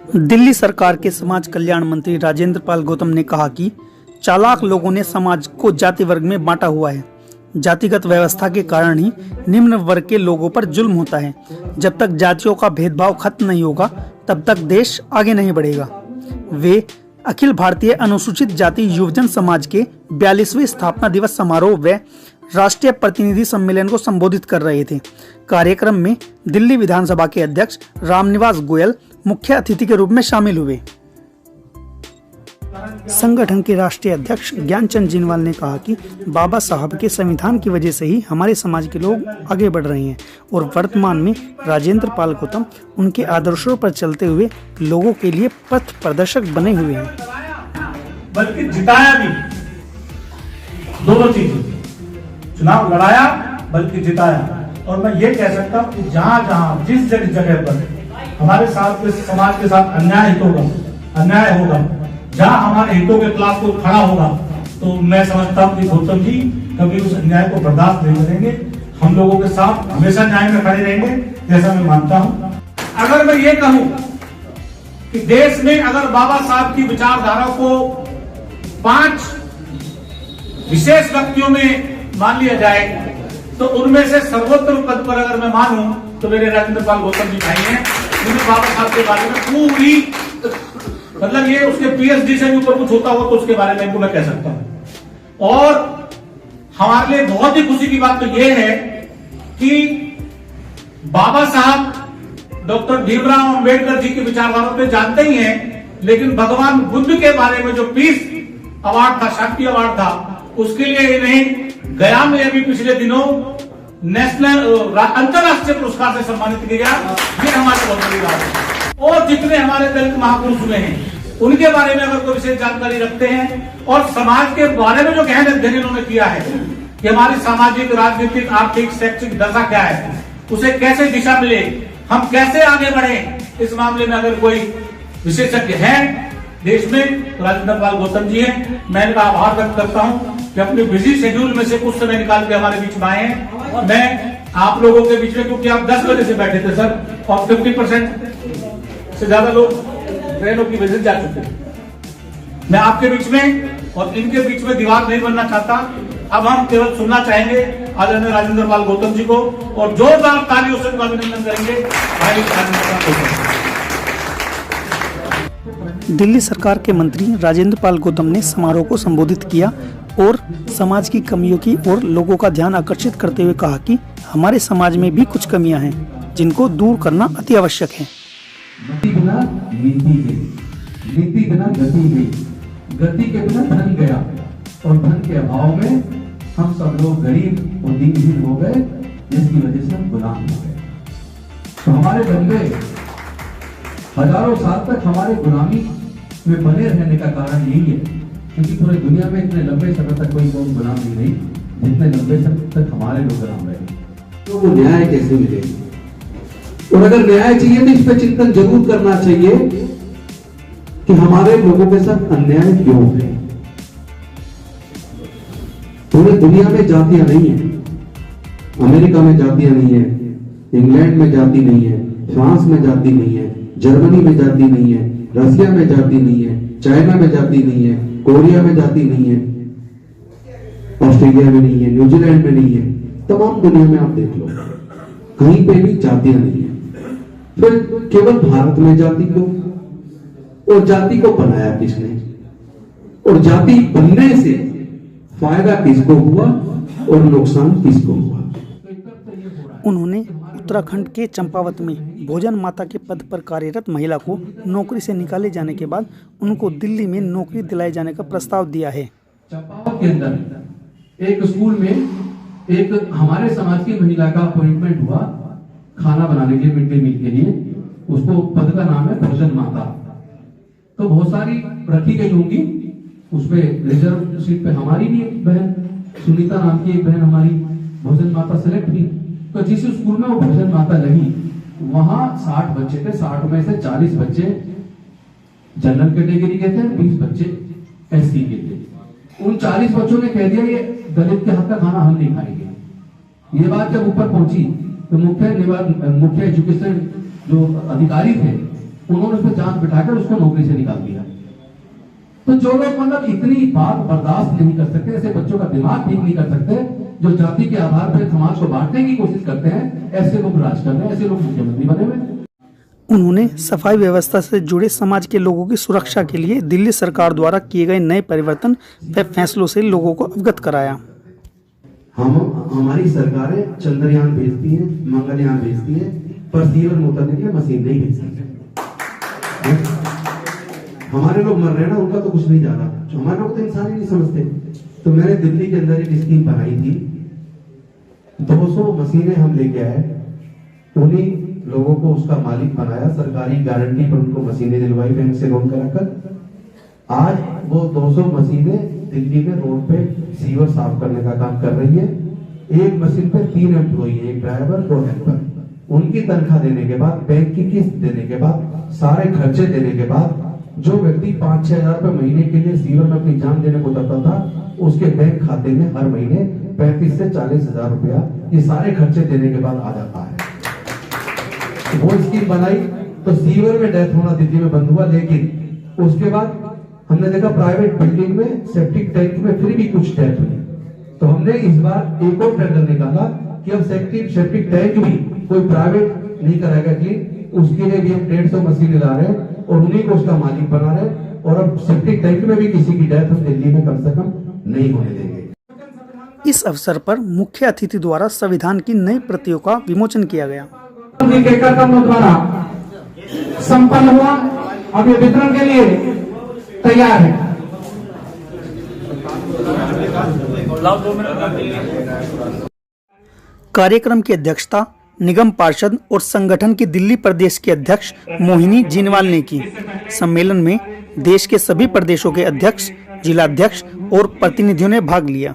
दिल्ली सरकार के समाज कल्याण मंत्री राजेंद्र पाल गौतम ने कहा कि चालाक लोगों ने समाज को जाति वर्ग में बांटा हुआ है। जातिगत व्यवस्था के कारण ही निम्न वर्ग के लोगों पर जुल्म होता है। जब तक जातियों का भेदभाव खत्म नहीं होगा तब तक देश आगे नहीं बढ़ेगा। वे अखिल भारतीय अनुसूचित जाति युवजन समाज के 42वें स्थापना दिवस समारोह व राष्ट्रीय प्रतिनिधि सम्मेलन को संबोधित कर रहे थे। कार्यक्रम में दिल्ली विधानसभा के अध्यक्ष रामनिवास गोयल मुख्य अतिथि के रूप में शामिल हुए। संगठन के राष्ट्रीय अध्यक्ष ज्ञानचंद जिनवाल ने कहा कि बाबा साहब के संविधान की वजह से ही हमारे समाज के लोग आगे बढ़ रहे हैं और वर्तमान में राजेंद्र पाल गौतम उनके आदर्शों पर चलते हुए लोगों के लिए पथ प्रदर्शक बने हुए हैं। बल्कि जिताया भी, दोनों चीजें, चुनाव लड़ाया बल्कि जिताया। और मैं ये कह सकता हूँ कि जहां जहां जिस जगह पर हमारे साथ समाज के साथ अन्याय होगा, जहां हमारे हितों के खिलाफ कोई खड़ा होगा, तो मैं समझता हूं कि गौतम जी कभी उस अन्याय को बर्दाश्त नहीं करेंगे। हम लोगों के साथ हमेशा न्याय में खड़े रहेंगे, जैसा मैं मानता हूं। अगर मैं ये कहूं कि देश में अगर बाबा साहब की विचारधारा को 5 विशेष व्यक्तियों में मान लिया जाए तो उनमें से सर्वोत्तम पद पर अगर मैं मानूं तो मेरे राजेंद्र पाल गौतम जी भाई हैं। उन्हें बाबा साहब के बारे में पूरी, मतलब ये उसके पीएचडी से भी ऊपर कुछ होता हो तो उसके बारे में मैं कह सकता हूं। और हमारे लिए बहुत ही खुशी की बात तो यह है कि बाबा साहब डॉक्टर भीमराव अंबेडकर जी की विचारधारा पे जानते ही हैं, लेकिन भगवान बुद्ध के बारे में जो पीस अवार्ड था, शांति अवार्ड था, उसके लिए इन्हें गया में अभी पिछले दिनों नेशनल अंतरराष्ट्रीय पुरस्कार से सम्मानित किया गया। ये हमारे बहुत बड़ी बात है। और जितने हमारे दलित महापुरुष हुए हैं उनके बारे में अगर कोई विशेष जानकारी रखते हैं और समाज के बारे में जो गहन अध्ययन इन्होंने किया है कि हमारी सामाजिक, राजनीतिक, आर्थिक, शैक्षिक दशा क्या है, उसे कैसे दिशा मिले, हम कैसे आगे बढ़े, इस मामले में अगर कोई विशेषज्ञ है देश में तो राजेंद्र पाल गौतम जी हैं। मैं इनका आभार व्यक्त करता हूं कि अपने बिजी शेड्यूल में से कुछ समय निकाल के हमारे बीच में आए हैं। मैं आप लोगों के बीच में, क्योंकि आप 10 बजे से बैठे थे सर, और 50% से ज्यादा लोग ट्रेनों की वजह से जा चुके हैं। मैं आपके बीच में और इनके बीच में दीवार नहीं बनना चाहता। अब हम केवल सुनना चाहेंगे आदरणीय राजेंद्र पाल गौतम जी को और जोरदार तालियों से उनका अभिनंदन करेंगे। भाई राजेंद्र पाल गौतम। दिल्ली सरकार के मंत्री राजेंद्र पाल गौतम ने समारोह को संबोधित किया और समाज की कमियों की ओर लोगों का ध्यान आकर्षित करते हुए कहा कि हमारे समाज में भी कुछ कमियां हैं जिनको दूर करना अति आवश्यक है। गति बिना नीति गई, नीति बिना गति गई, गति के बिना धन गया और धन के अभाव में हम सब लोग गरीब और दीनहीन हो गए, जिसकी वजह से हम गुलाम हो गए। तो हमारे बंदे हजारों साल तक हमारे गुलामी में बने रहने का कारण यही है, क्योंकि पूरी दुनिया में इतने लंबे समय तक कोई कौम गुलाम नहीं रही जितने लंबे समय तक हमारे लोग गुलाम रहे। तो वो न्याय कैसे मिलेगा? और अगर न्याय चाहिए तो इस पर चिंतन जरूर करना चाहिए कि हमारे लोगों के साथ अन्याय क्यों है। पूरी दुनिया में जातियां नहीं है, अमेरिका में जातियां नहीं है, इंग्लैंड में जाति नहीं है, फ्रांस में जाति नहीं है, जर्मनी में जाति नहीं है, रसिया में जाति नहीं है, चाइना में जाति नहीं है, कोरिया में जाति नहीं है, ऑस्ट्रेलिया में नहीं है, न्यूजीलैंड में नहीं है, तमाम दुनिया में आप देख लो, कहीं पे भी जातियां नहीं है। फिर केवल भारत में जाति को, और जाति को बनाया किसने, और जाति बनने से फायदा किसको हुआ और नुकसान किसको हुआ। उन्होंने उत्तराखंड के चंपावत में भोजन माता के पद पर कार्यरत महिला को नौकरी से निकाले जाने के बाद उनको दिल्ली में नौकरी दिलाए जाने का प्रस्ताव दिया है। चंपावत के अंदर एक स्कूल में एक हमारे समाज की महिला का अपॉइंटमेंट हुआ खाना बनाने के लिए, मिड डे मील के लिए। उसको पद का नाम है भोजन माता। तो बहुत सारी रखी गई होंगी, उसपे रिजर्व सीट पे हमारी भी एक बहन सुनीता नाम की एक बहन हमारी भोजन माता सेलेक्ट हुई। तो जिस स्कूल में वो भोजन माता लगी वहां 60 बच्चे थे, 60 में से 40 बच्चे जनरल कैटेगरी के थे, 20 बच्चे एससी के थे। उन 40 बच्चों ने कह दिया ये दलित के हाथ का खाना हम नहीं खाएंगे। ये बात जब ऊपर पहुंची तो मुख्य एजुकेशन जो अधिकारी थे उन्होंने उस पर जांच बिठाकर उसको नौकरी से निकाल दिया। तो जो लोग मतलब इतनी बात बर्दाश्त नहीं कर सकते, ऐसे बच्चों का दिमाग ठीक नहीं कर सकते, जो जाति के आधार पर समाज को बांटने की कोशिश करते हैं, ऐसे लोग राज कर रहे हैं, ऐसे लोग मुख्यमंत्री बने हुए। उन्होंने सफाई व्यवस्था से जुड़े समाज के लोगों की सुरक्षा के लिए दिल्ली सरकार द्वारा किए गए नए परिवर्तन व फैसलों से लोगों को अवगत कराया। हमारी सरकारें चंद्रयान भेजती है, मंगलयान भेजती है, पर सीवर में उतरने के लिए मशीन नहीं भेजती। हमारे लोग मर रहे हैं ना, उनका तो कुछ नहीं जा रहा। जो हमारे लोग तो इंसान ही नहीं समझते। तो मैंने दिल्ली के अंदर एक स्कीम बनाई थी, 200 मशीनें हम लेके आए, उन्हीं लोगों को उसका मालिक बनाया, सरकारी गारंटी पर उनको मशीनें दिलवाई बैंक से लोन कराकर। आज वो 200 मशीनें दिल्ली में रोड पे सीवर साफ करने का काम कर रही है। एक मशीन पे 3 एम्प्लॉई है, एक ड्राइवर 2 हेल्पर। उनकी तनख्वाह देने के बाद, बैंक की किस्त देने के बाद, सारे खर्चे देने के बाद, जो व्यक्ति 5-6 हजार रुपए महीने के लिए सीवर में अपनी जान देने को उतरता था, उसके बैंक खाते में हर महीने 35 से 40 हजार रुपया ये सारे खर्चे देने के बाद आ जाता है। वो स्कीम बनाई तो सीवर में डेथ होना दिल्ली में बंद हुआ, लेकिन उसके बाद हमने देखा प्राइवेट बिल्डिंग में सेप्टिक टैंक में फिर भी कुछ डेथ हुई। तो हमने इस बार एक और टेंडर निकाला कि अब सेप्टिक टैंक भी कोई प्राइवेट नहीं कराएगा क्लीन, उसके लिए भी हम 150 मशीनें ला रहे हैं और उन्हीं को उसका मालिक बना रहे हैं। और अब सेप्टिक टैंक में भी किसी की डेथ हम दिल्ली में कम से कम नहीं होने देंगे। इस अवसर पर मुख्य अतिथि द्वारा संविधान की नई प्रतियों का विमोचन किया गया। द्वारा संपन्न हुआ, अब ये वितरण के लिए तैयार है। कार्यक्रम की अध्यक्षता निगम पार्षद और संगठन की दिल्ली प्रदेश के अध्यक्ष मोहिनी जीनवाल ने की। सम्मेलन में देश के सभी प्रदेशों के अध्यक्ष, जिलाध्यक्ष और प्रतिनिधियों ने भाग लिया।